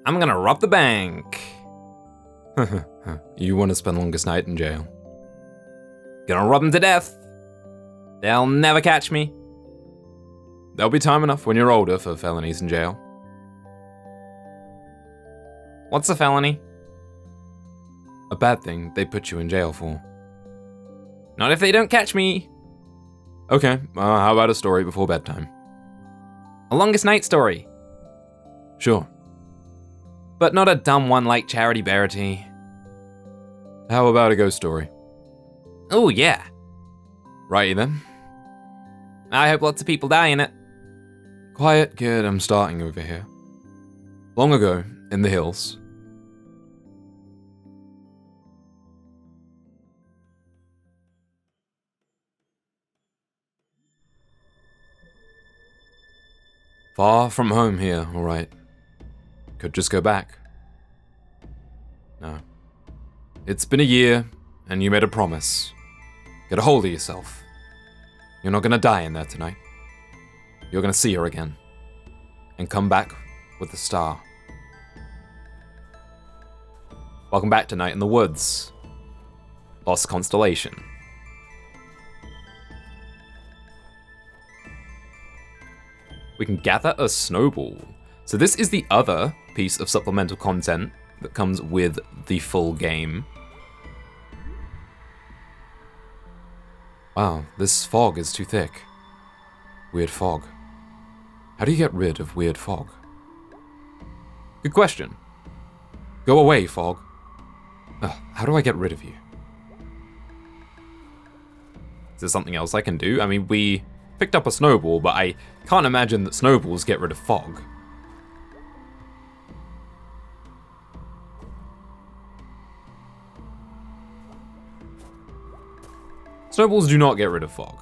I'm gonna rob the bank. You want to spend longest night in jail? Gonna rob them to death. They'll never catch me. There'll be time enough when you're older for felonies in jail. What's a felony? A bad thing they put you in jail for. Not if they don't catch me. Okay, how about a story before bedtime? A longest night story. Sure. But not a dumb one like Charity Bearity. How about a ghost story? Oh yeah. Righty then. I hope lots of people die in it. Quiet kid, I'm starting over here. Long ago, in the hills. Far from home here, alright. Could just go back. No. It's been a year, and you made a promise. Get a hold of yourself. You're not gonna die in there tonight. You're gonna see her again. And come back with a star. Welcome back to Night in the Woods. Lost Constellation. We can gather a snowball. So this is the other piece of supplemental content that comes with the full game. Wow, this fog is too thick. Weird fog. How do you get rid of weird fog? Good question. Go away, fog. How do I get rid of you? Is there something else I can do? I mean, we picked up a snowball, but I can't imagine that snowballs get rid of fog. Snowballs do not get rid of fog.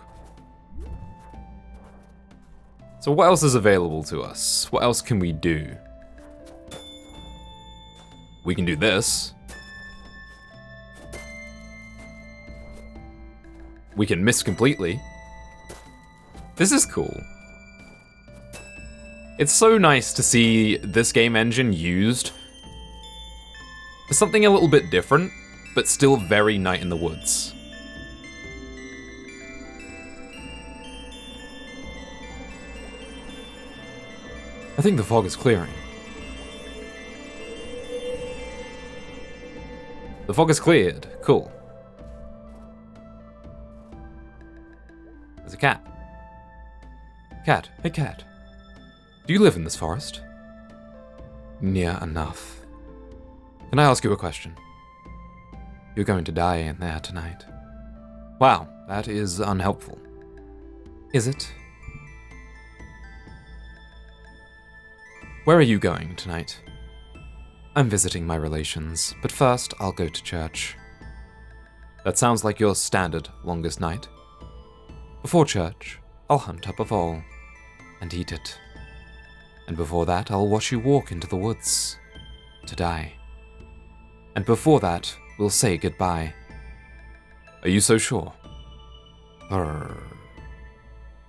So what else is available to us? What else can we do? We can do this. We can miss completely. This is cool. It's so nice to see this game engine used for something a little bit different, but still very Night in the Woods. I think the fog is clearing. The fog is cleared. Cool. There's a cat. Cat. Hey, cat. Do you live in this forest? Near enough. Can I ask you a question? You're going to die in there tonight. Wow, that is unhelpful. Is it? Where are you going tonight? I'm visiting my relations, but first I'll go to church. That sounds like your standard longest night. Before church, I'll hunt up a vole and eat it. And before that, I'll watch you walk into the woods to die. And before that, we'll say goodbye. Are you so sure?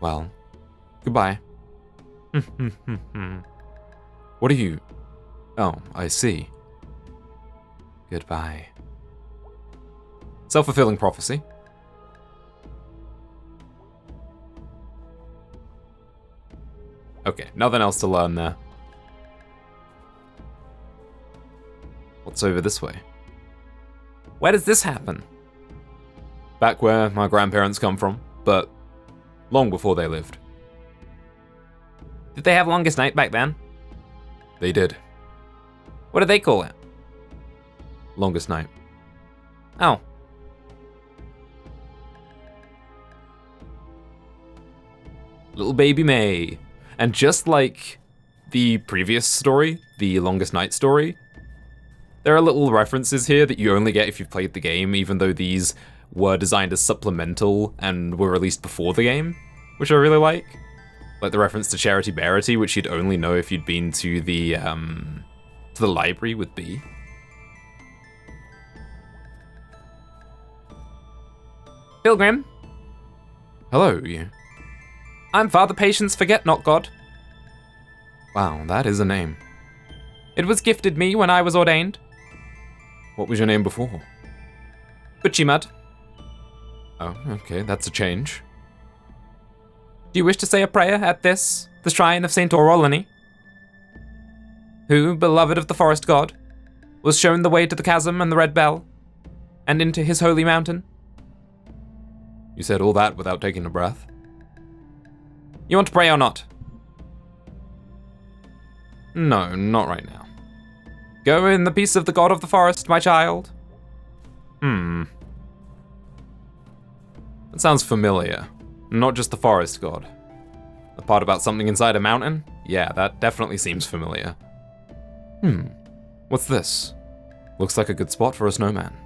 Well, goodbye. What are you? Oh, I see. Goodbye. Self-fulfilling prophecy. Okay, nothing else to learn there. What's over this way? Where does this happen? Back where my grandparents come from, but long before they lived. Did they have longest night back then? They did. What did they call it? Longest night. Oh. Little baby May. And just like the previous story, the longest night story, there are little references here that you only get if you've played the game, even though these were designed as supplemental and were released before the game, which I really like. Like the reference to Charity Bearity, which you'd only know if you'd been to the library with B. Pilgrim. Hello, you. I'm Father Patience Forget Not God. Wow, that is a name. It was gifted me when I was ordained. What was your name before? Butchimud. Oh, okay, that's a change. Do you wish to say a prayer at this, the shrine of Saint Orolani, who, beloved of the forest god, was shown the way to the chasm and the red bell, and into his holy mountain? You said all that without taking a breath. You want to pray or not? No, not right now. Go in the peace of the god of the forest, my child. That sounds familiar. Not just the forest god. The part about something inside a mountain? Yeah, that definitely seems familiar. What's this? Looks like a good spot for a snowman.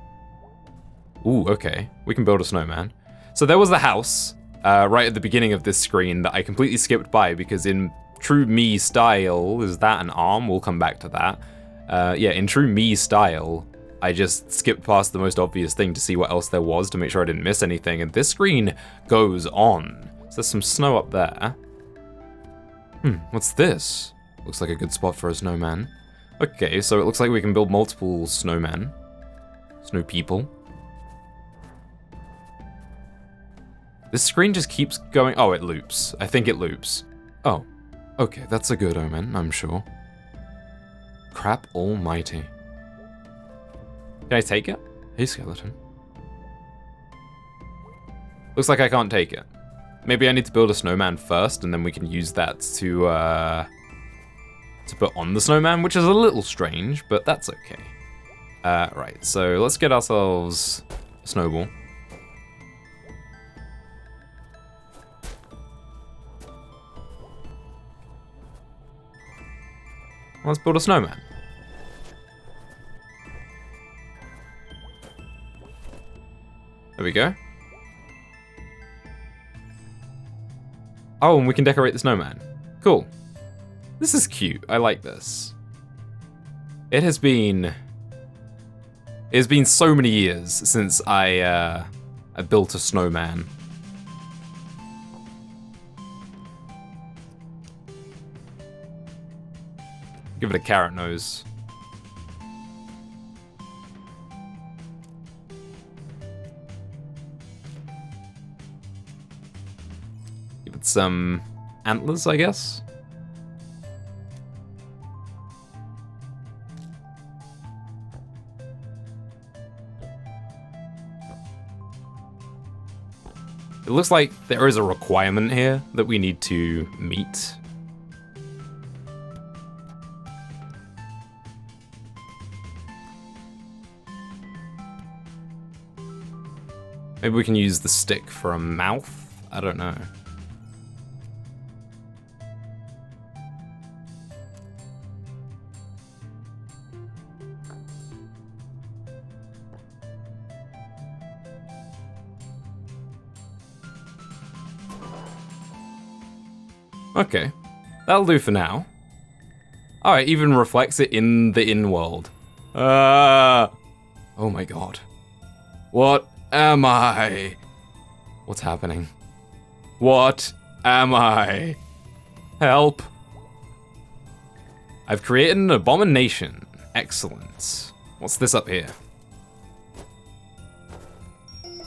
Ooh, okay. We can build a snowman. So there was the house, right at the beginning of this screen that I completely skipped by because in true me style, is that an arm? We'll come back to that. Yeah, in true me style, I just skipped past the most obvious thing to see what else there was to make sure I didn't miss anything, and this screen goes on. So there's some snow up there. What's this? Looks like a good spot for a snowman. Okay, so it looks like we can build multiple snowmen. Snow people. This screen just keeps going. Oh, it loops. I think it loops. Oh, okay, that's a good omen, I'm sure. Crap almighty. Can I take it? Hey, skeleton. Looks like I can't take it. Maybe I need to build a snowman first, and then we can use that to put on the snowman, which is a little strange, but that's okay. Right, so let's get ourselves a snowball. Let's build a snowman. There we go. Oh, and we can decorate the snowman. Cool. This is cute. I like this. It's been so many years since I built a snowman. Give it a carrot nose. Give it some antlers, I guess. It looks like there is a requirement here that we need to meet. Maybe we can use the stick for a mouth? I don't know. Okay, that'll do for now. Oh, it even reflects it in the in-world. Oh my god. What am I? What's happening? What am I? Help. I've created an abomination. Excellent. What's this up here?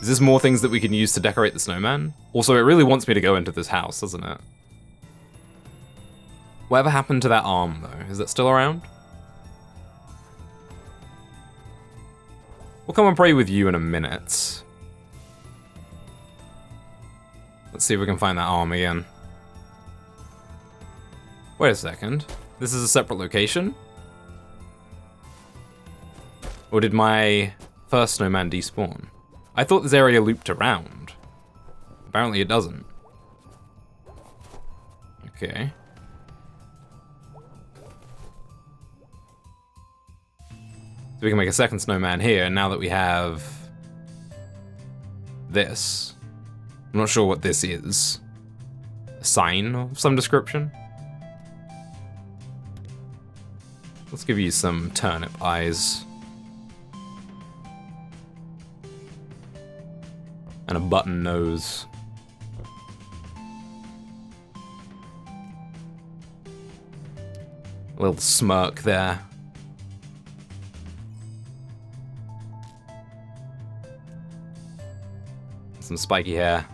Is this more things that we can use to decorate the snowman? Also, it really wants me to go into this house, doesn't it? Whatever happened to that arm, though? Is that still around? We'll come and pray with you in a minute. Let's see if we can find that arm again. Wait a second. This is a separate location? Or did my first snowman despawn? I thought this area looped around. Apparently it doesn't. Okay. So we can make a second snowman here, now that we have this. I'm not sure what this is. A sign of some description? Let's give you some turnip eyes. And a button nose. A little smirk there. Some spiky hair.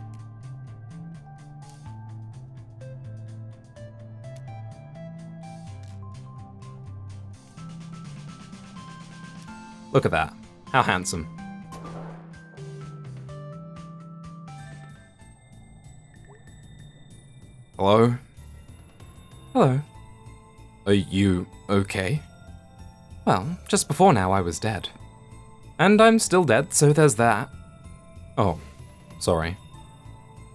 Look at that. How handsome. Hello? Hello. Are you okay? Well, just before now I was dead. And I'm still dead, so there's that. Oh, sorry.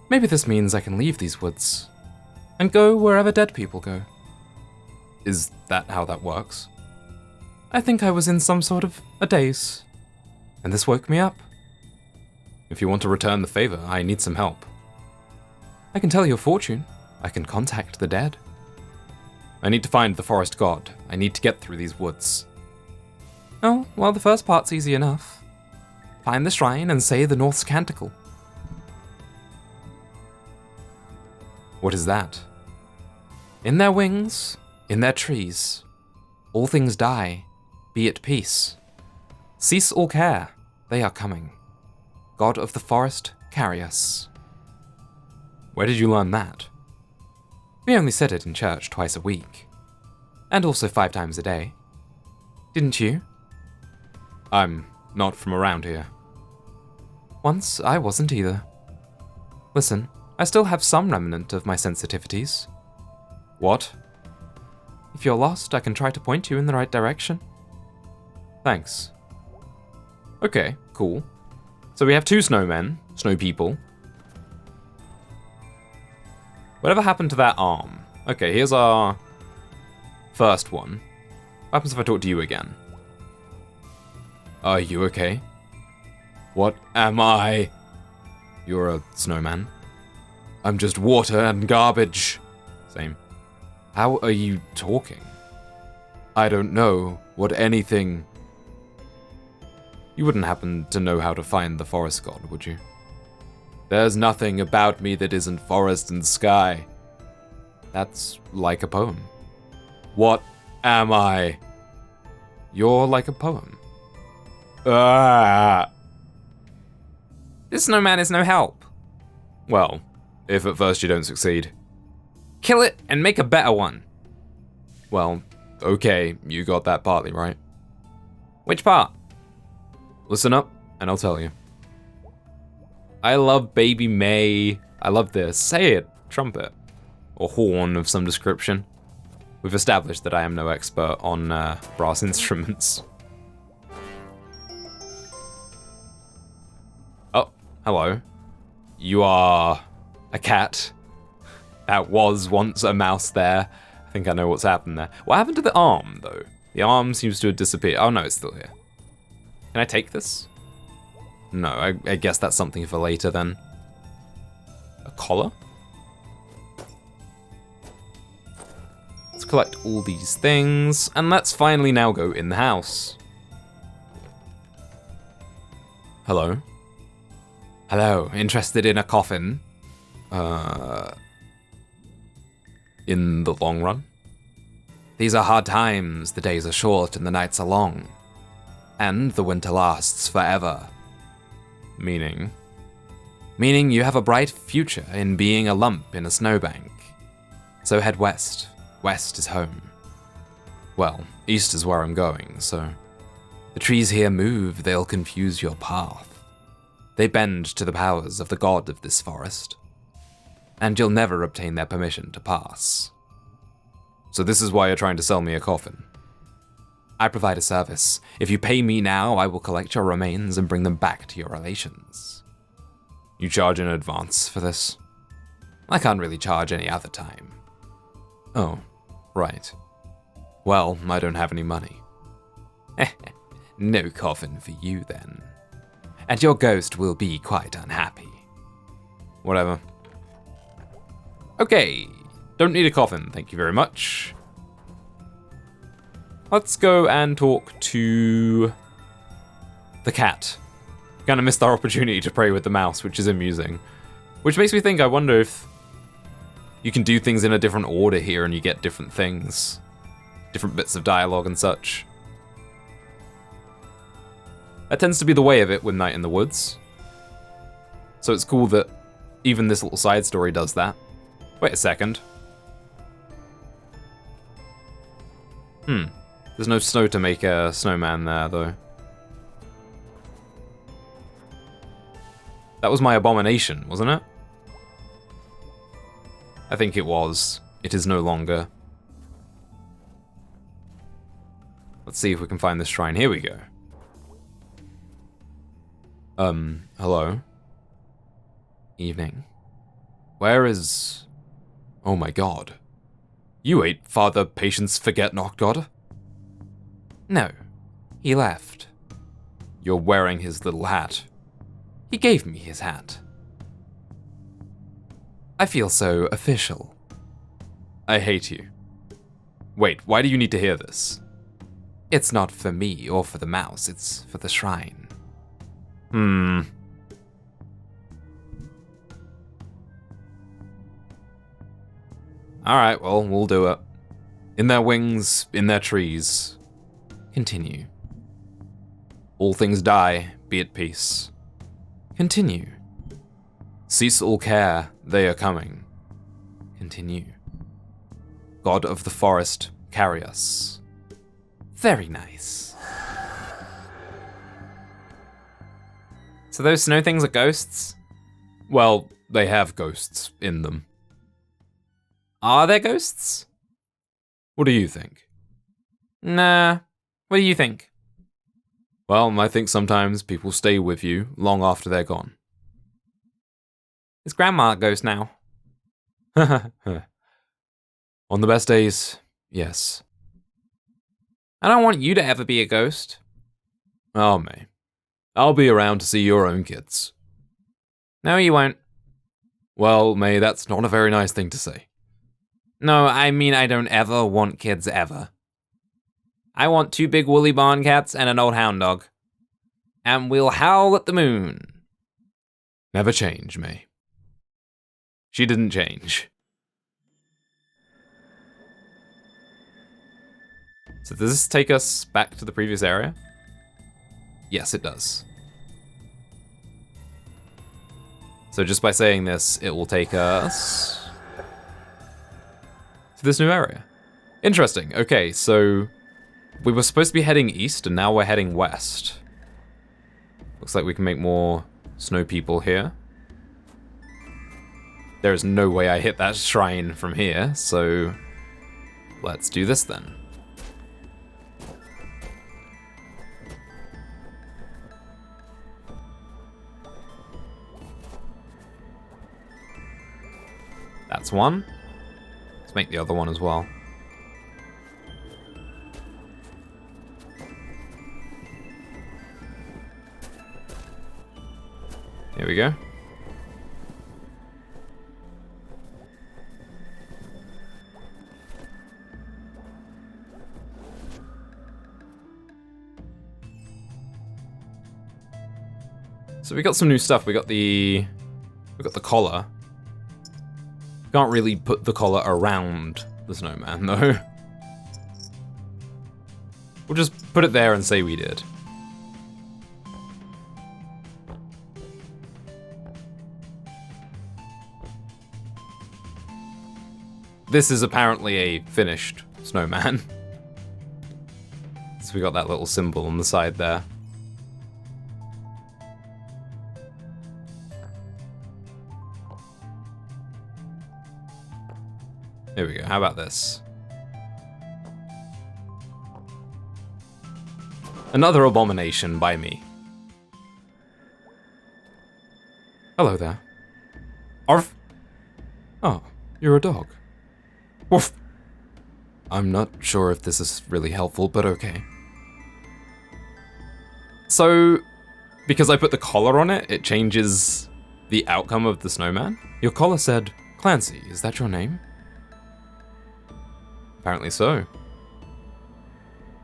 Maybe this means I can leave these woods and go wherever dead people go. Is that how that works? I think I was in some sort of a daze, and this woke me up. If you want to return the favor, I need some help. I can tell your fortune. I can contact the dead. I need to find the forest god. I need to get through these woods. Oh, well, the first part's easy enough. Find the shrine and say the North's Canticle. What is that? In their wings, in their trees, all things die, be at peace. Cease all care, they are coming. God of the forest, carry us. Where did you learn that? We only said it in church twice a week. And also 5 times a day. Didn't you? I'm not from around here. Once I wasn't either. Listen, I still have some remnant of my sensitivities. What? If you're lost, I can try to point you in the right direction. Thanks. Okay, cool. So we have 2 snowmen, snow people. Whatever happened to that arm? Okay, here's our first one. What happens if I talk to you again? Are you okay? What am I? You're a snowman. I'm just water and garbage. Same. How are you talking? I don't know what anything... You wouldn't happen to know how to find the forest god, would you? There's nothing about me that isn't forest and sky. That's like a poem. What am I? You're like a poem. Ah! This snowman is no help. Well, if at first you don't succeed. Kill it and make a better one. Well, okay, you got that partly right. Which part? Listen up, and I'll tell you. I love Baby May. I love this. Say it, trumpet. Or horn of some description. We've established that I am no expert on brass instruments. Oh, hello. You are a cat. That was once a mouse there. I think I know what's happened there. What happened to the arm, though? The arm seems to have disappeared. Oh no, it's still here. Can I take this? No, I guess that's something for later then. A collar? Let's collect all these things, and let's finally now go in the house. Hello? Hello, interested in a coffin? In the long run? These are hard times, the days are short and the nights are long. And the winter lasts forever. Meaning? Meaning you have a bright future in being a lump in a snowbank. So head west. West is home. Well, east is where I'm going, so... The trees here move, they'll confuse your path. They bend to the powers of the god of this forest. And you'll never obtain their permission to pass. So this is why you're trying to sell me a coffin. I provide a service. If you pay me now, I will collect your remains and bring them back to your relations. You charge in advance for this? I can't really charge any other time. Oh, right. Well, I don't have any money. No coffin for you then. And your ghost will be quite unhappy. Whatever. Okay, don't need a coffin, thank you very much. Let's go and talk to the cat. Kinda missed our opportunity to pray with the mouse, which is amusing. Which makes me think, I wonder if you can do things in a different order here and you get different things. Different bits of dialogue and such. That tends to be the way of it with Night in the Woods. So it's cool that even this little side story does that. Wait a second. There's no snow to make a snowman there, though. That was my abomination, wasn't it? I think it was. It is no longer. Let's see if we can find this shrine. Here we go. Hello? Evening. Where is... Oh my god. You ate Father Patience Forget-Not-God? No, he left. You're wearing his little hat. He gave me his hat. I feel so official. I hate you. Wait, why do you need to hear this? It's not for me or for the mouse, it's for the shrine. Alright, well, we'll do it. In their wings, in their trees. Continue. All things die, be at peace. Continue. Cease all care, they are coming. Continue. God of the forest, carry us. Very nice. So those snow things are ghosts? Well, they have ghosts in them. Are there ghosts? What do you think? Nah. What do you think? Well, I think sometimes people stay with you long after they're gone. Is Grandma a ghost now? On the best days, yes. I don't want you to ever be a ghost. Oh, May. I'll be around to see your own kids. No, you won't. Well, May, that's not a very nice thing to say. No, I mean I don't ever want kids ever. I want 2 big woolly barn cats and an old hound dog. And we'll howl at the moon. Never change, May. She didn't change. So does this take us back to the previous area? Yes, it does. So just by saying this, it will take us to this new area. Interesting. Okay, so we were supposed to be heading east, and now we're heading west. Looks like we can make more snow people here. There's no way I hit that shrine from here, so let's do this then. That's one. Let's make the other one as well. Here we go. So we got some new stuff. We got the collar. Can't really put the collar around the snowman though. We'll just put it there and say we did. This is apparently a finished snowman. So we got that little symbol on the side there. Here we go, how about this? Another abomination by me. Hello there. Arf! Oh, you're a dog. Woof! I'm not sure if this is really helpful, but okay. So, because I put the collar on it, it changes the outcome of the snowman? Your collar said, Clancy, is that your name? Apparently so.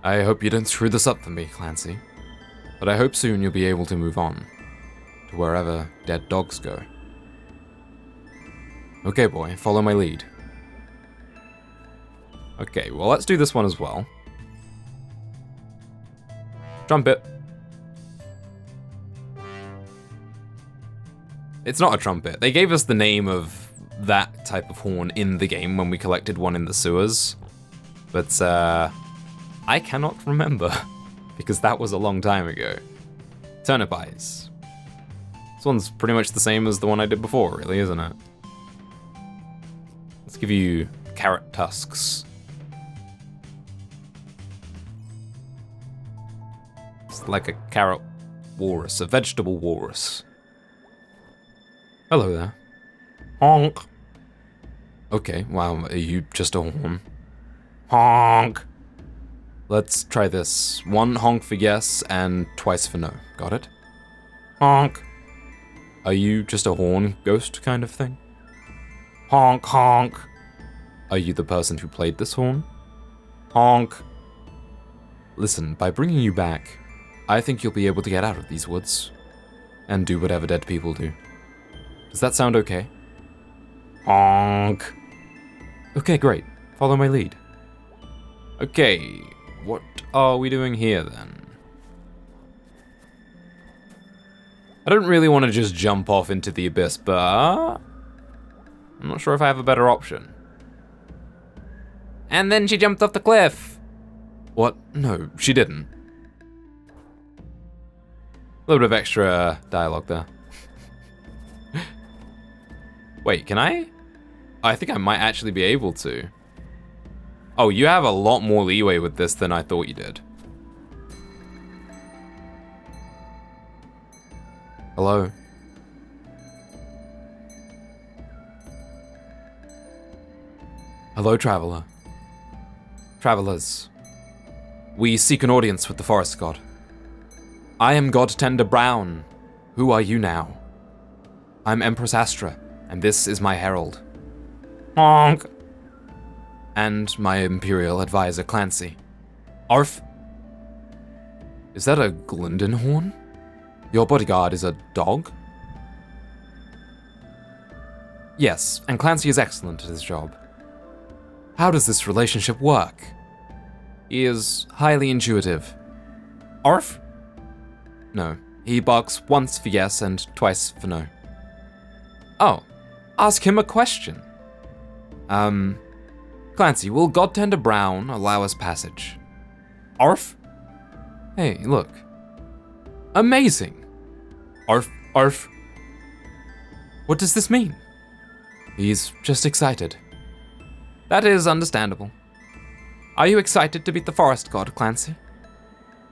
I hope you don't screw this up for me, Clancy. But I hope soon you'll be able to move on. To wherever dead dogs go. Okay, boy, follow my lead. Okay, well, let's do this one as well. Jump it. It's not a trumpet. They gave us the name of that type of horn in the game when we collected one in the sewers. But I cannot remember because that was a long time ago. Turnip eyes. This one's pretty much the same as the one I did before, really, isn't it? Let's give you carrot tusks. It's like a carrot walrus, a vegetable walrus. Hello there. Honk. Okay, wow, are you just a horn? Honk. Let's try this. 1 honk for yes and twice for no. Got it? Honk. Are you just a horn ghost kind of thing? Honk, honk. Are you the person who played this horn? Honk. Listen, by bringing you back, I think you'll be able to get out of these woods and do whatever dead people do. Does that sound okay? Honk. Okay, great. Follow my lead. Okay, what are we doing here then? I don't really want to just jump off into the abyss, but I'm not sure if I have a better option. And then she jumped off the cliff. What? No, she didn't. A little bit of extra dialogue there. Wait, can I? I think I might actually be able to. Oh, you have a lot more leeway with this than I thought you did. Hello? Hello, traveler. Travelers, we seek an audience with the forest god. I am God Tender Brown. Who are you now? I'm Empress Astra, and this is my herald. Honk. And my Imperial advisor, Clancy. Arf. Is that a Glyndon horn? Your bodyguard is a dog? Yes, and Clancy is excellent at his job. How does this relationship work? He is highly intuitive. Arf? No, he barks once for yes and twice for no. Oh, ask him a question. Clancy, will Godtender Brown allow us passage? Arf? Hey, look. Amazing. Arf, arf. What does this mean? He's just excited. That is understandable. Are you excited to beat the forest god, Clancy?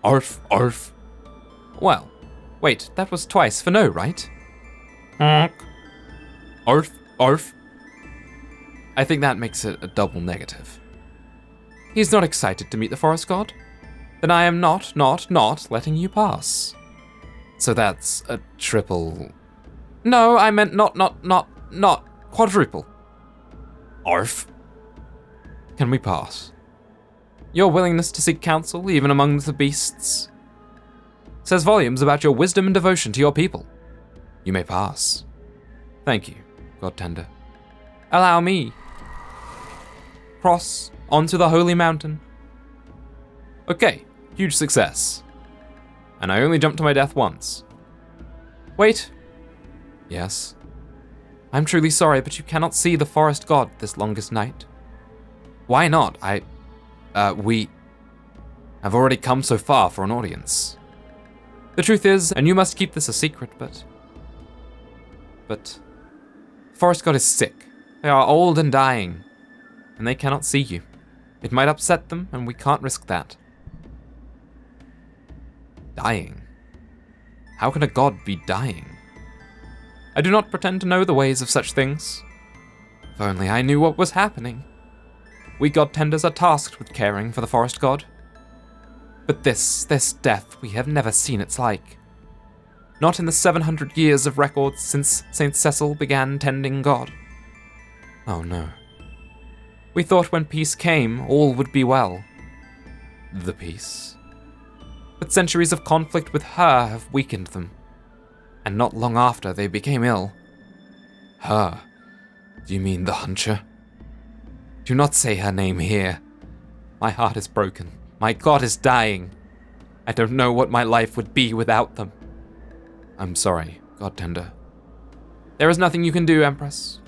Arf, arf. Well, wait, that was twice for no, right? Honk. Arf, arf. I think that makes it a double negative. He's not excited to meet the forest god? Then I am not letting you pass. So that's a triple... No, I meant not quadruple. Arf. Can we pass? Your willingness to seek counsel, even among the beasts, says volumes about your wisdom and devotion to your people. You may pass. Thank you, Godtender. Allow me. Cross onto the holy mountain. Okay, huge success. And I only jumped to my death once. Wait. Yes. I'm truly sorry, but you cannot see the forest god this longest night. Why not? We have already come so far for an audience. The truth is, and you must keep this a secret, but forest god is sick. They are old and dying, and they cannot see you. It might upset them, and we can't risk that. Dying? How can a god be dying? I do not pretend to know the ways of such things. If only I knew what was happening. We godtenders are tasked with caring for the forest god. But this death, we have never seen its like. Not in the 700 years of records since St. Cecil began tending God. Oh no. We thought when peace came, all would be well. The peace. But centuries of conflict with her have weakened them. And not long after, they became ill. Her? Do you mean the Hunter? Do not say her name here. My heart is broken. My god is dying. I don't know what my life would be without them. I'm sorry, Godtender. There is nothing you can do, Empress.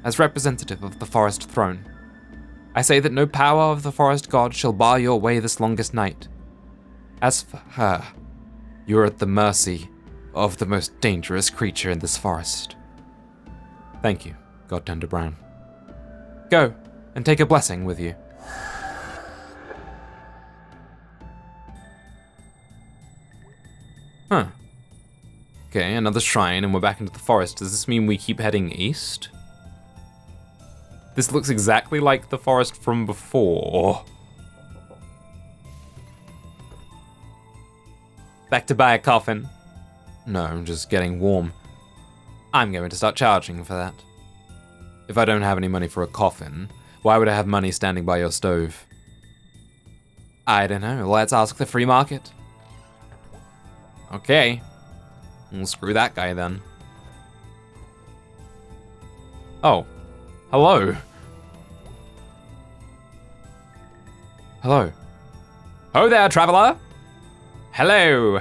As representative of the forest throne, I say that no power of the forest god shall bar your way this longest night. As for her, you are at the mercy of the most dangerous creature in this forest. Thank you, God Tender Brown. Go, and take a blessing with you. Huh. Okay, another shrine, and we're back into the forest. Does this mean we keep heading east? This looks exactly like the forest from before. Back to buy a coffin. No, I'm just getting warm. I'm going to start charging for that. If I don't have any money for a coffin, why would I have money standing by your stove? I don't know, let's ask the free market. Okay. Well, screw that guy then. Oh. Hello. Hello. Ho there, traveler. Hello.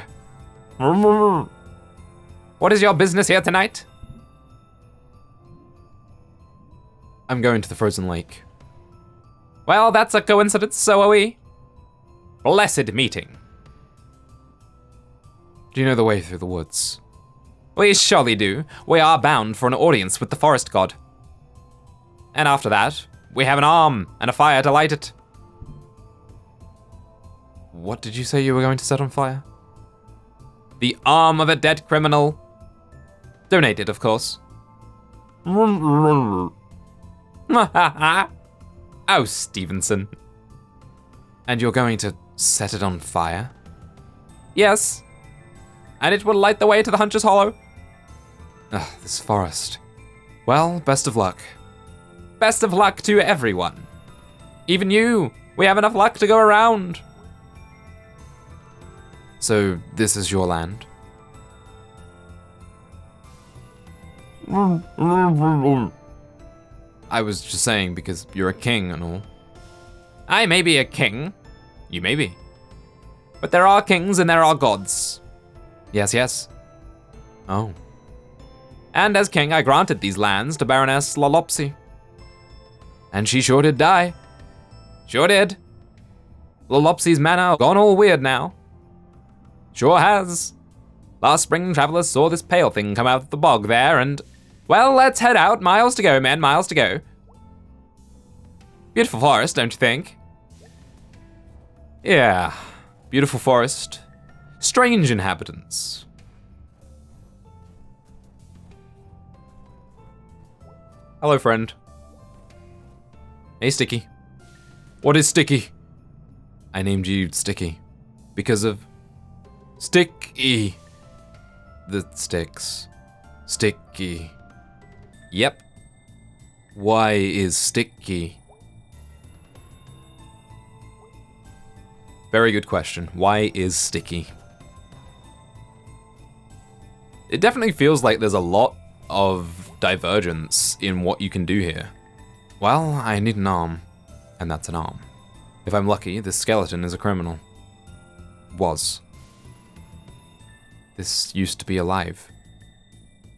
What is your business here tonight? I'm going to the frozen lake. Well, that's a coincidence, so are we. Blessed meeting. Do you know the way through the woods? We surely do. We are bound for an audience with the forest god. And after that, we have an arm and a fire to light it. What did you say you were going to set on fire? The arm of a dead criminal. Donated, of course. Oh, Stevenson. And you're going to set it on fire? Yes. And it will light the way to the Hunter's Hollow. Ugh, this forest. Well, best of luck. Best of luck to everyone. Even you. We have enough luck to go around. So, this is your land? I was just saying because you're a king and all. I may be a king. You may be. But there are kings and there are gods. Yes, yes. Oh. And as king, I granted these lands to Baroness Lolopsy. And she sure did die. Sure did. Lolopsy's manor gone all weird now. Sure has. Last spring, travelers saw this pale thing come out of the bog there and... Well, let's head out. Miles to go, men, miles to go. Beautiful forest, don't you think? Yeah, beautiful forest. Strange inhabitants. Hello, friend. Hey, Sticky. What is Sticky? I named you Sticky because of Sticky. The sticks. Sticky. Yep. Why is Sticky? Very good question. Why is Sticky? It definitely feels like there's a lot of divergence in what you can do here. Well, I need an arm, and that's an arm. If I'm lucky, this skeleton is a criminal. Was. This used to be alive.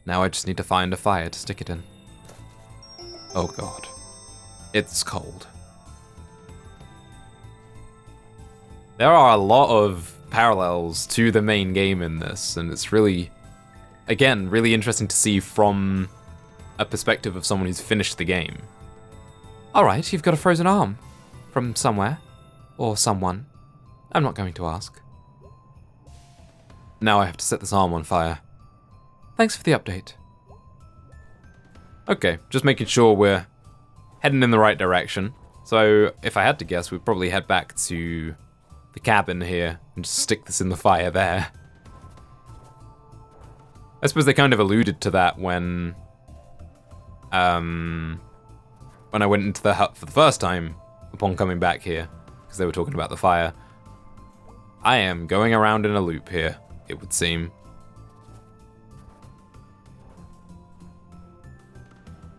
Now I just need to find a fire to stick it in. Oh god. It's cold. There are a lot of parallels to the main game in this, and it's really, again, really interesting to see from a perspective of someone who's finished the game. Alright, you've got a frozen arm. From somewhere. Or someone. I'm not going to ask. Now I have to set this arm on fire. Thanks for the update. Okay, just making sure we're heading in the right direction. So, if I had to guess, we'd probably head back to the cabin here and just stick this in the fire there. I suppose they kind of alluded to that when I went into the hut for the first time upon coming back here, because they were talking about the fire. I am going around in a loop here, it would seem.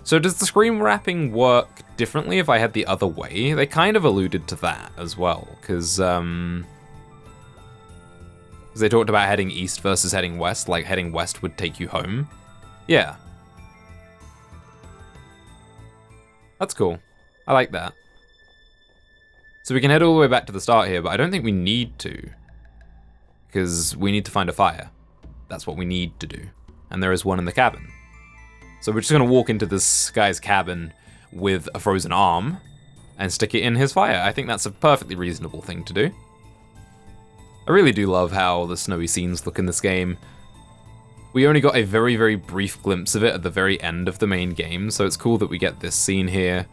So does the screen wrapping work differently if I head the other way? They kind of alluded to that as well, because they talked about heading east versus heading west, like heading west would take you home. Yeah. That's cool. I like that. So we can head all the way back to the start here, but I don't think we need to. Because we need to find a fire. That's what we need to do. And there is one in the cabin. So we're just going to walk into this guy's cabin with a frozen arm and stick it in his fire. I think that's a perfectly reasonable thing to do. I really do love how the snowy scenes look in this game. We only got a very, very brief glimpse of it at the very end of the main game, so it's cool that we get this scene here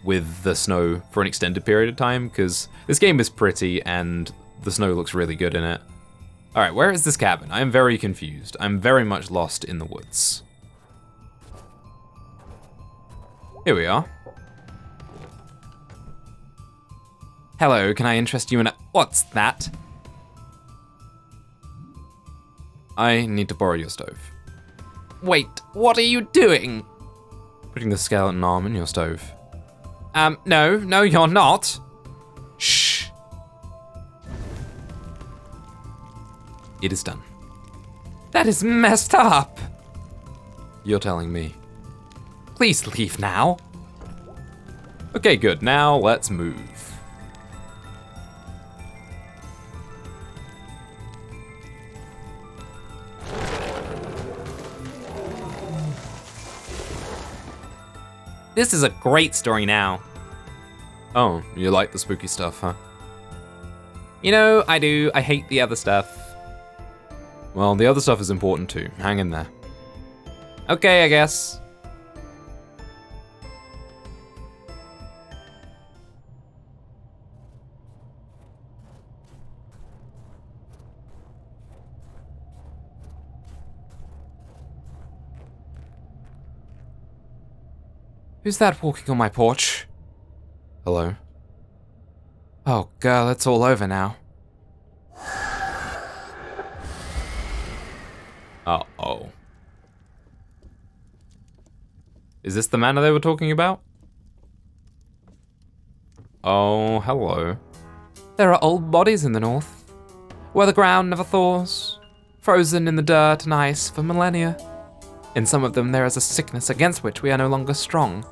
with the snow for an extended period of time, because this game is pretty and the snow looks really good in it. Alright, where is this cabin? I am very confused. I'm very much lost in the woods. Here we are. Hello, can I interest you in a... What's that? I need to borrow your stove. Wait, what are you doing? Putting the skeleton arm in your stove. No, you're not. Shh. It is done. That is messed up. You're telling me. Please leave now. Okay, good. Now let's move. This is a great story now. Oh, you like the spooky stuff, huh? You know, I do. I hate the other stuff. Well, the other stuff is important too. Hang in there. Okay, I guess. Who's that walking on my porch? Hello? Oh, girl, it's all over now. Uh-oh. Is this the manor they were talking about? Oh, hello. There are old bodies in the north, where the ground never thaws, frozen in the dirt and ice for millennia. In some of them there is a sickness against which we are no longer strong.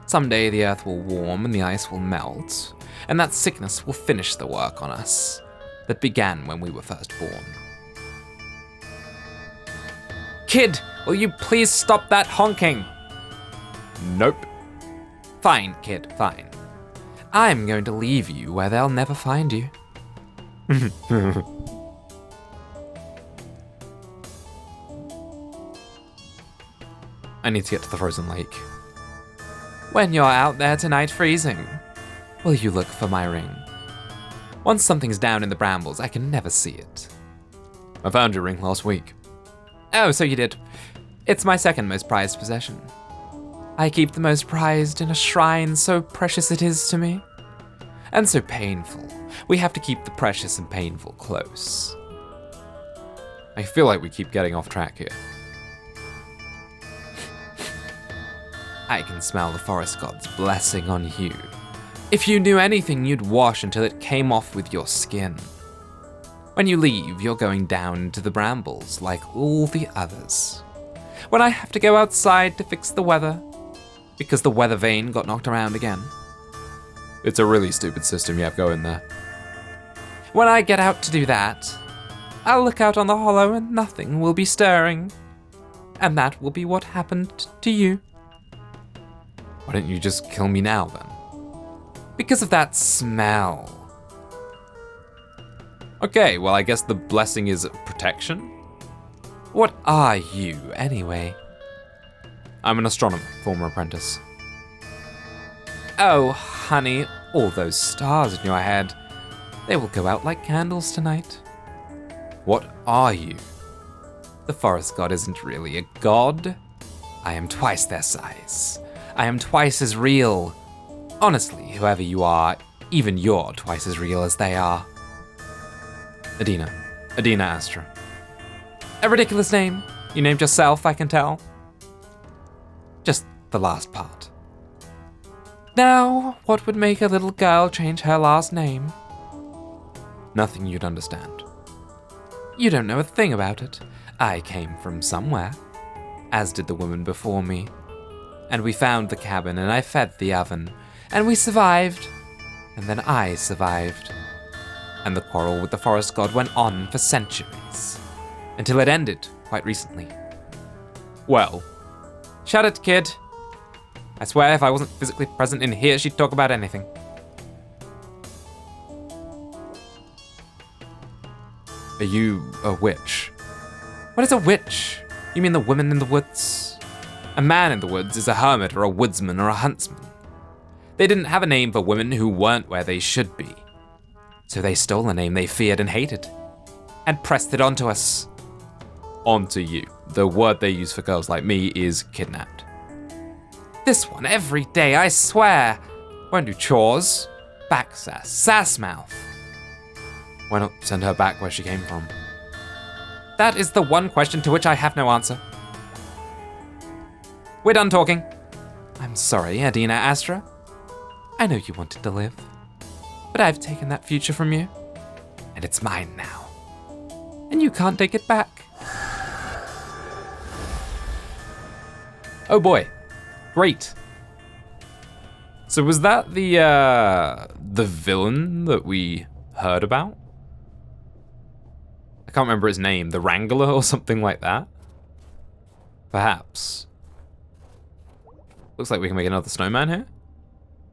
Someday the earth will warm and the ice will melt, and that sickness will finish the work on us that began when we were first born. Kid, will you please stop that honking? Nope. Fine, kid, fine. I'm going to leave you where they'll never find you. I need to get to the frozen lake. When you're out there tonight freezing, will you look for my ring? Once something's down in the brambles, I can never see it. I found your ring last week. Oh, so you did. It's my second most prized possession. I keep the most prized in a shrine, so precious it is to me. And so painful. We have to keep the precious and painful close. I feel like we keep getting off track here. I can smell the forest god's blessing on you. If you knew anything, you'd wash until it came off with your skin. When you leave, you're going down into the brambles like all the others. When I have to go outside to fix the weather, because the weather vane got knocked around again. It's a really stupid system you have going there. When I get out to do that, I'll look out on the hollow and nothing will be stirring. And that will be what happened to you. Why don't you just kill me now, then? Because of that smell. Okay, well, I guess the blessing is protection? What are you, anyway? I'm an astronomer, former apprentice. Oh, honey, all those stars in your head. They will go out like candles tonight. What are you? The forest god isn't really a god. I am twice their size. I am twice as real. Honestly, whoever you are, even you're twice as real as they are. Adina Astra. A ridiculous name. You named yourself, I can tell. Just the last part. Now, what would make a little girl change her last name? Nothing you'd understand. You don't know a thing about it. I came from somewhere, as did the woman before me. And we found the cabin, and I fed the oven. And we survived. And then I survived. And the quarrel with the forest god went on for centuries. Until it ended quite recently. Well, shut it, kid. I swear if I wasn't physically present in here, she'd talk about anything. Are you a witch? What is a witch? You mean the women in the woods? A man in the woods is a hermit or a woodsman or a huntsman. They didn't have a name for women who weren't where they should be. So they stole a name they feared and hated. And pressed it onto us. Onto you. The word they use for girls like me is kidnapped. This one every day, I swear. Won't do chores. Back sass. Sass mouth. Why not send her back where she came from? That is the one question to which I have no answer. We're done talking. I'm sorry, Adina Astra. I know you wanted to live, but I've taken that future from you, and it's mine now. And you can't take it back. Oh boy, great. So was that the villain that we heard about? I can't remember his name, the Wrangler or something like that? Perhaps. Looks like we can make another snowman here.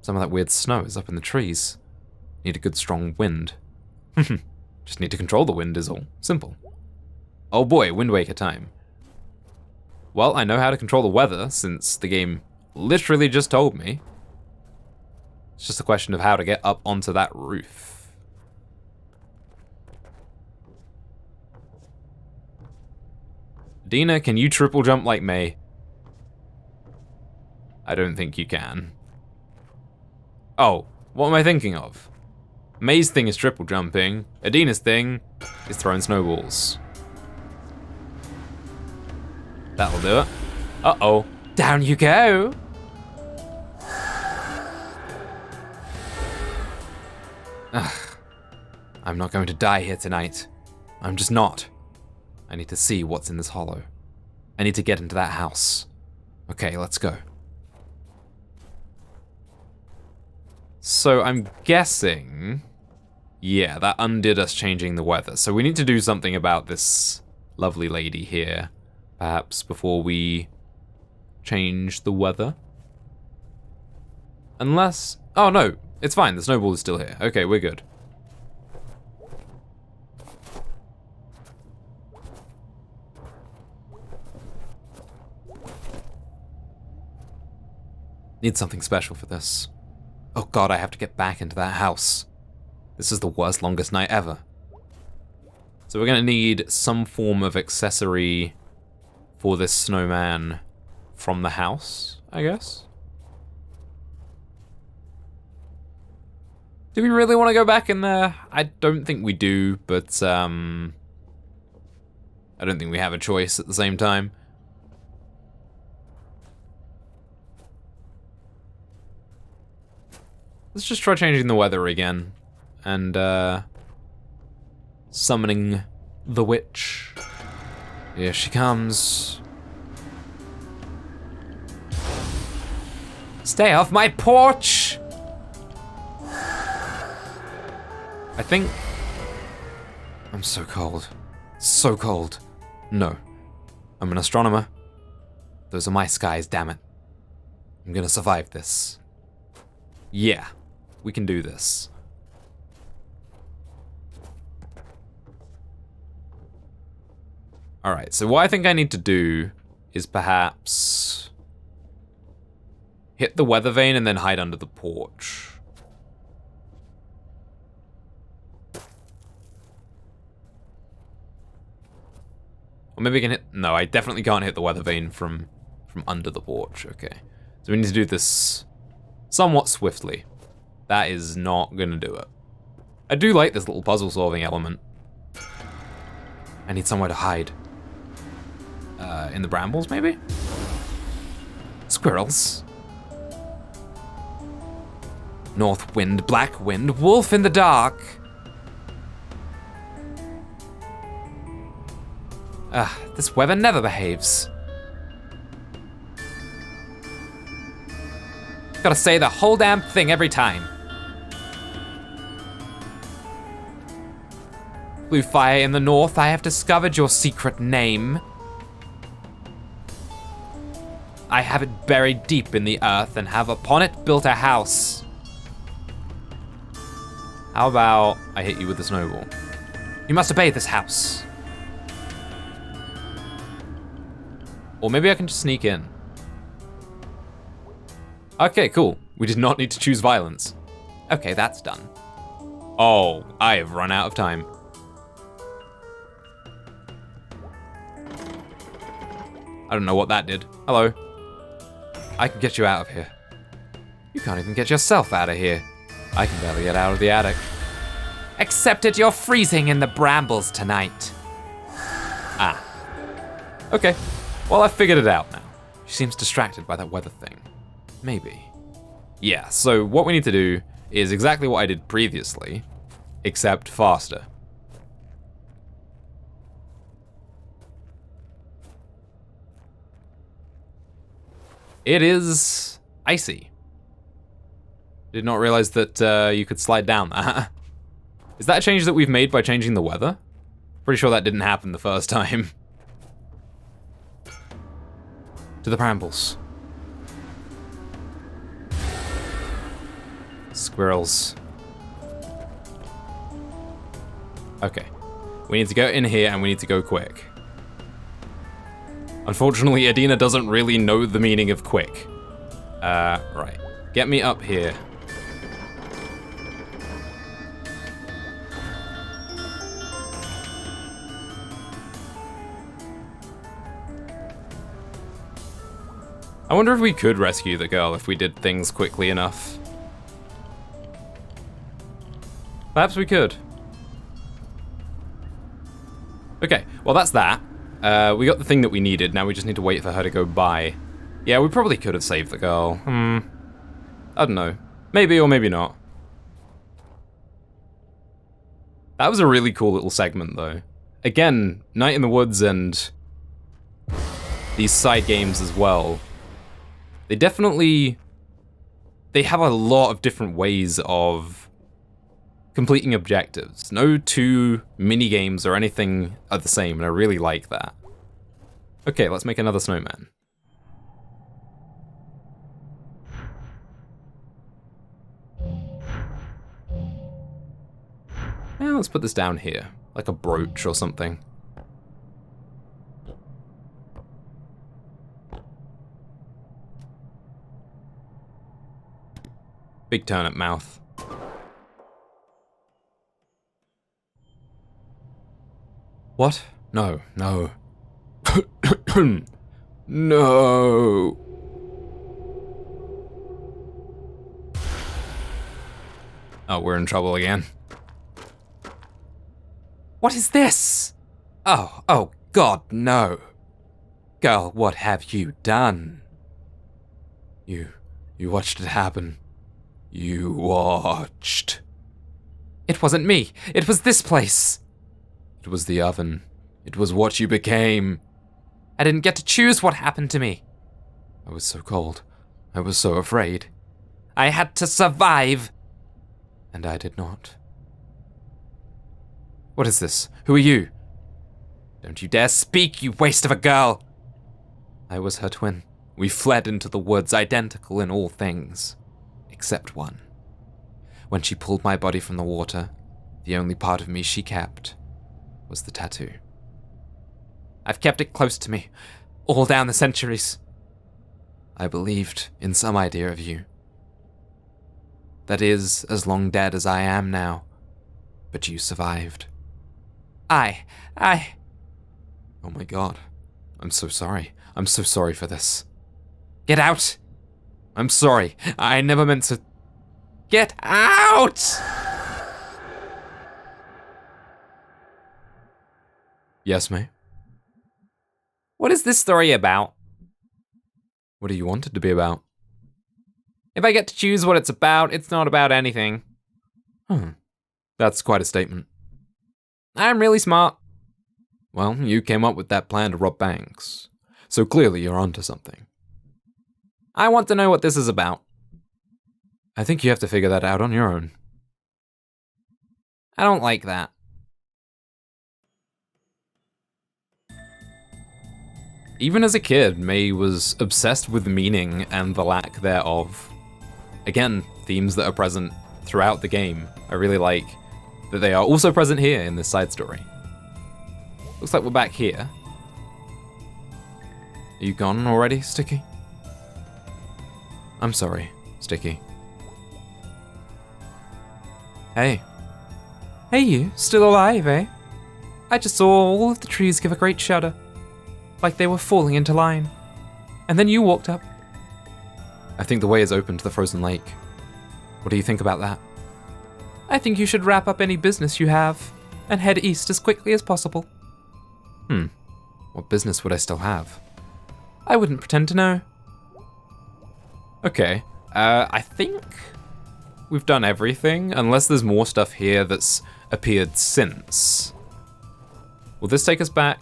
Some of that weird snow is up in the trees. Need a good strong wind. Just need to control the wind is all. Simple. Oh boy, Wind Waker time. Well, I know how to control the weather since the game literally just told me. It's just a question of how to get up onto that roof. Dina, can you triple jump like May? I don't think you can. Oh, what am I thinking of? May's thing is triple jumping. Adina's thing is throwing snowballs. That'll do it. Uh-oh. Down you go. Ugh. I'm not going to die here tonight. I'm just not. I need to see what's in this hollow. I need to get into that house. Okay, let's go. So I'm guessing, yeah, that undid us changing the weather. So we need to do something about this lovely lady here, perhaps before we change the weather. Unless, oh no, it's fine, the snowball is still here. Okay, we're good. Need something special for this. Oh god, I have to get back into that house. This is the worst, longest night ever. So we're gonna need some form of accessory for this snowman from the house, I guess. Do we really want to go back in there? I don't think we do, but I don't think we have a choice at the same time. Let's just try changing the weather again and summoning the witch. Here she comes. Stay off my porch! I think... I'm so cold. So cold. No. I'm an astronomer. Those are my skies, damn it. I'm gonna survive this. Yeah. We can do this. Alright, so what I think I need to do is perhaps hit the weather vane and then hide under the porch. Or maybe I can hit, no, I definitely can't hit the weather vane from under the porch, okay. So we need to do this somewhat swiftly. That is not gonna do it. I do like this little puzzle solving element. I need somewhere to hide. In the brambles, maybe? Squirrels. North wind, black wind, wolf in the dark. This weather never behaves. Gotta say the whole damn thing every time. Blue fire in the north, I have discovered your secret name. I have it buried deep in the earth and have upon it built a house. How about I hit you with a snowball? You must obey this house. Or maybe I can just sneak in. Okay, cool. We did not need to choose violence. Okay, that's done. Oh, I have run out of time. I don't know what that did. Hello. I can get you out of here. You can't even get yourself out of here. I can barely get out of the attic. Except that you're freezing in the brambles tonight. Ah. Okay. Well, I figured it out now. She seems distracted by that weather thing. Maybe. Yeah, so what we need to do is exactly what I did previously, except faster. It is icy. Did not realize that you could slide down that. Is that a change that we've made by changing the weather? Pretty sure that didn't happen the first time. To the brambles. Squirrels. Okay. We need to go in here and we need to go quick. Unfortunately, Adina doesn't really know the meaning of quick. Right. Get me up here. I wonder if we could rescue the girl if we did things quickly enough. Perhaps we could. Okay, well that's that. We got the thing that we needed, now we just need to wait for her to go by. Yeah, we probably could have saved the girl. I don't know. Maybe or maybe not. That was a really cool little segment though. Again, Night in the Woods and these side games as well. They definitely, they have a lot of different ways of completing objectives. No two mini games or anything are the same, and I really like that. Okay, let's make another snowman. Yeah, let's put this down here, like a brooch or something. Big turnip mouth. What? No, no. No. Oh, we're in trouble again. What is this? Oh, God, no. Girl, what have you done? You watched it happen. You watched. It wasn't me. It was this place. It was the oven. It was what you became. I didn't get to choose what happened to me. I was so cold. I was so afraid. I had to survive. And I did not. What is this? Who are you? Don't you dare speak, you waste of a girl. I was her twin. We fled into the woods, identical in all things. Except one. When she pulled my body from the water, the only part of me she kept was the tattoo. I've kept it close to me, all down the centuries. I believed in some idea of you. That is as long dead as I am now, but you survived. I... Oh my God. I'm so sorry. I'm so sorry for this. Get out! I'm sorry. I never meant to... Get out! Yes, mate? What is this story about? What do you want it to be about? If I get to choose what it's about, it's not about anything. That's quite a statement. I'm really smart. Well, you came up with that plan to rob banks. So clearly you're onto something. I want to know what this is about. I think you have to figure that out on your own. I don't like that. Even as a kid, May was obsessed with meaning and the lack thereof. Again, themes that are present throughout the game. I really like that they are also present here in this side story. Looks like we're back here. Are you gone already, Sticky? I'm sorry, Sticky. Hey. Hey you, still alive, eh? I just saw all of the trees give a great shudder, like they were falling into line. And then you walked up. I think the way is open to the frozen lake. What do you think about that? I think you should wrap up any business you have and head east as quickly as possible. What business would I still have? I wouldn't pretend to know. Okay, I think we've done everything, unless there's more stuff here that's appeared since. Will this take us back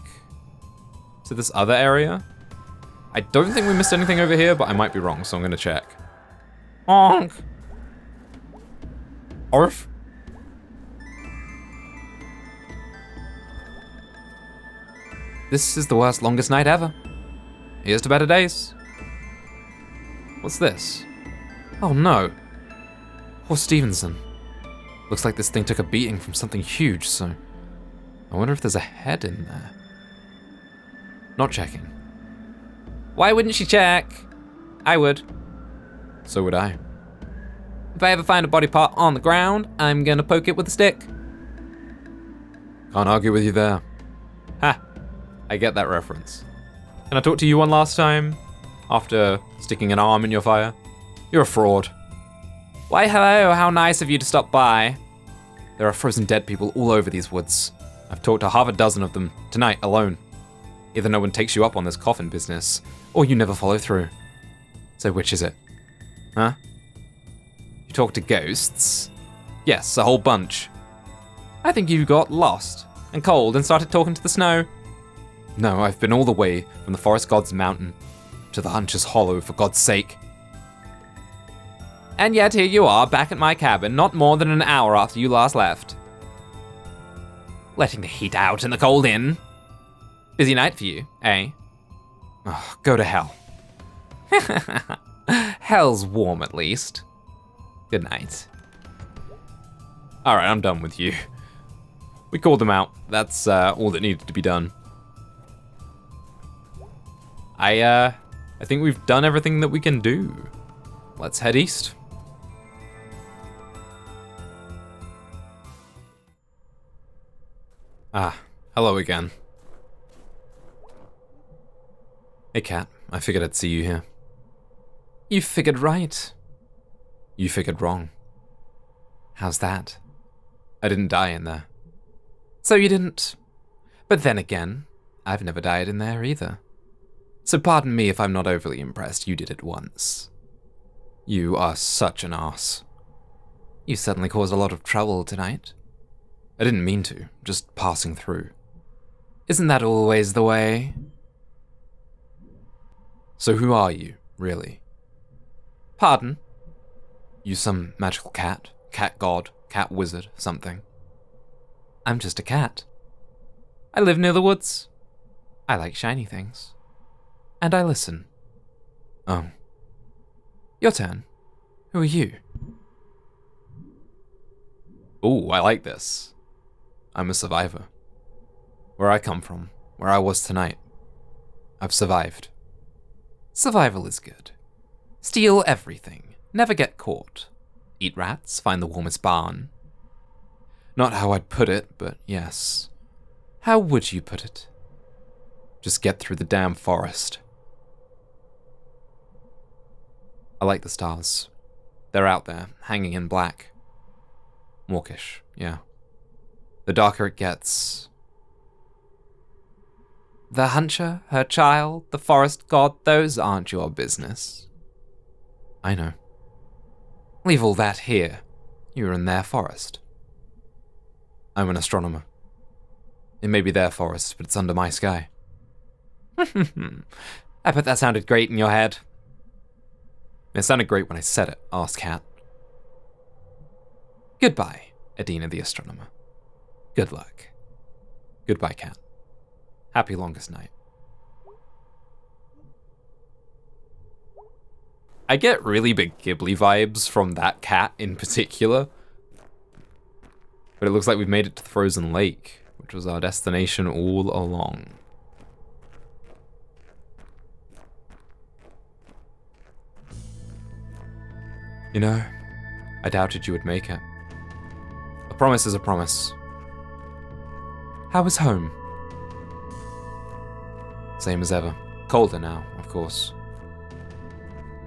to this other area? I don't think we missed anything over here, but I might be wrong, so I'm gonna check. Honk! Orf? This is the worst, longest night ever. Here's to better days. What's this? Oh no. Horst Stevenson. Looks like this thing took a beating from something huge, so I wonder if there's a head in there. Not checking. Why wouldn't she check? I would. So would I. If I ever find a body part on the ground, I'm gonna poke it with a stick. Can't argue with you there. Ha! I get that reference. Can I talk to you one last time? After sticking an arm in your fire? You're a fraud. Why hello, how nice of you to stop by. There are frozen dead people all over these woods. I've talked to half a dozen of them, tonight alone. Either no one takes you up on this coffin business, or you never follow through. So which is it? Huh? You talk to ghosts? Yes, a whole bunch. I think you got lost and cold and started talking to the snow. No, I've been all the way from the Forest God's mountain to the Hunter's Hollow, for God's sake. And yet here you are, back at my cabin, not more than an hour after you last left. Letting the heat out in the cold inn. Busy night for you, eh? Oh, go to hell. Hell's warm at least. Good night. Alright, I'm done with you. We called them out. That's all that needed to be done. I think we've done everything that we can do. Let's head east. Ah, hello again. Hey Kat, I figured I'd see you here. You figured right. You figured wrong. How's that? I didn't die in there. So you didn't. But then again, I've never died in there either. So pardon me if I'm not overly impressed you did it once. You are such an arse. You suddenly caused a lot of trouble tonight. I didn't mean to, just passing through. Isn't that always the way? So who are you, really? Pardon? You some magical cat? Cat god? Cat wizard? Something? I'm just a cat. I live near the woods. I like shiny things. And I listen. Oh. Your turn. Who are you? Ooh, I like this. I'm a survivor. Where I come from, where I was tonight, I've survived. Survival is good. Steal everything, never get caught. Eat rats, find the warmest barn. Not how I'd put it, but yes. How would you put it? Just get through the damn forest. I like the stars. They're out there, hanging in black. Mawkish, yeah. The darker it gets. The hunter, her child, the forest god, those aren't your business. I know. Leave all that here. You're in their forest. I'm an astronomer. It may be their forest, but it's under my sky. I bet that sounded great in your head. It sounded great when I said it, asked Cat. Goodbye, Adina the astronomer. Good luck. Goodbye, cat. Happy longest night. I get really big Ghibli vibes from that cat in particular. But it looks like we've made it to the frozen lake, which was our destination all along. You know, I doubted you would make it. A promise is a promise. How is home? Same as ever. Colder now, of course.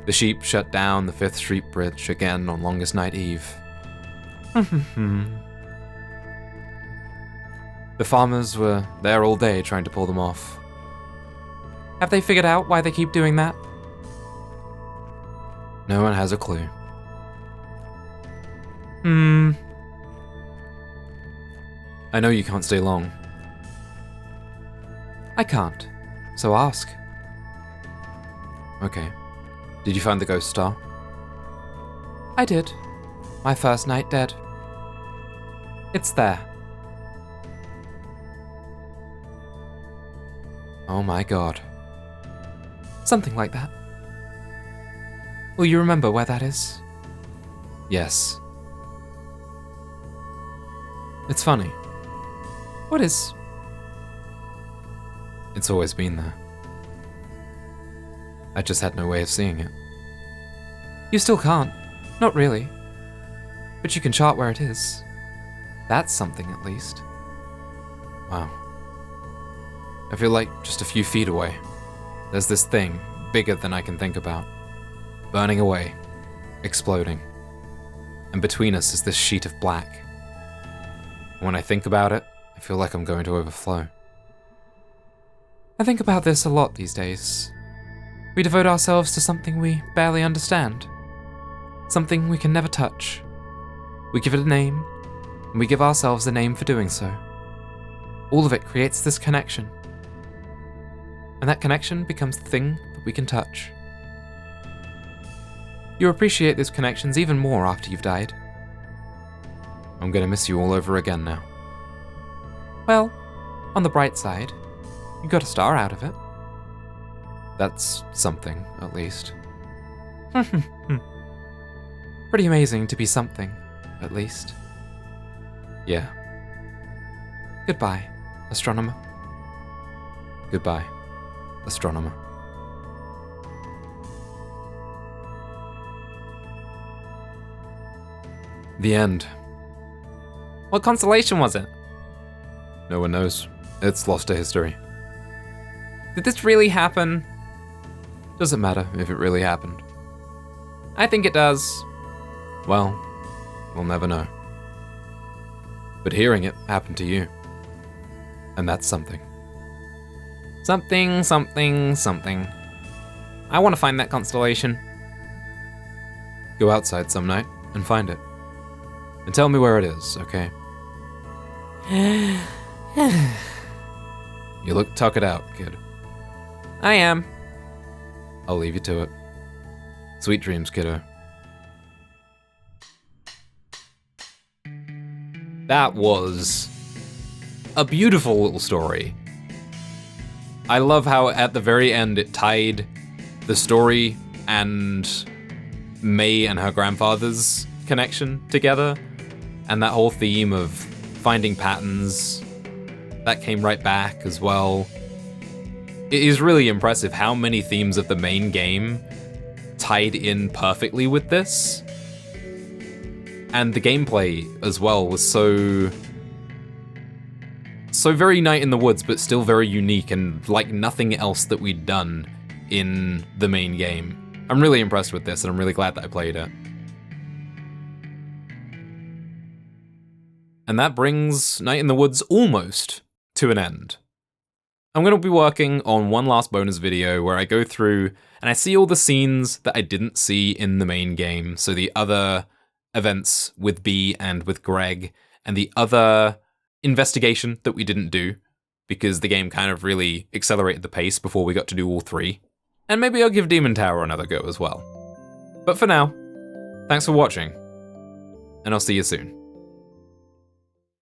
The sheep shut down the 5th Street Bridge again on longest night eve. The farmers were there all day trying to pull them off. Have they figured out why they keep doing that? No one has a clue. I know you can't stay long. I can't, so ask. Okay. Did you find the ghost star? I did. My first night dead. It's there. Oh my god. Something like that. Will you remember where that is? Yes. It's funny. What is? It's always been there. I just had no way of seeing it. You still can't. Not really. But you can chart where it is. That's something, at least. Wow. I feel like just a few feet away. There's this thing, bigger than I can think about. Burning away. Exploding. And between us is this sheet of black. When I think about it, I feel like I'm going to overflow. I think about this a lot these days. We devote ourselves to something we barely understand. Something we can never touch. We give it a name, and we give ourselves a name for doing so. All of it creates this connection. And that connection becomes the thing that we can touch. You appreciate those connections even more after you've died. I'm gonna miss you all over again now. Well, on the bright side, you got a star out of it. That's something, at least. Pretty amazing to be something, at least. Yeah. Goodbye, astronomer. Goodbye, astronomer. The end. What constellation was it? No one knows. It's lost to history. Did this really happen? Doesn't matter if it really happened. I think it does. Well, we'll never know. But hearing it happened to you. And that's something. Something, something, something. I want to find that constellation. Go outside some night and find it. And tell me where it is, okay? You look tuckered out, kid. I am. I'll leave you to it. Sweet dreams, kiddo. That was a beautiful little story. I love how at the very end it tied the story and May and her grandfather's connection together, and that whole theme of finding patterns, that came right back as well. It is really impressive how many themes of the main game tied in perfectly with this. And the gameplay as well was so very Night in the Woods, but still very unique and like nothing else that we'd done in the main game. I'm really impressed with this, and I'm really glad that I played it. And that brings Night in the Woods almost to an end. I'm going to be working on one last bonus video where I go through and I see all the scenes that I didn't see in the main game. So the other events with B and with Greg, and the other investigation that we didn't do because the game kind of really accelerated the pace before we got to do all three. And maybe I'll give Demon Tower another go as well. But for now, thanks for watching, and I'll see you soon.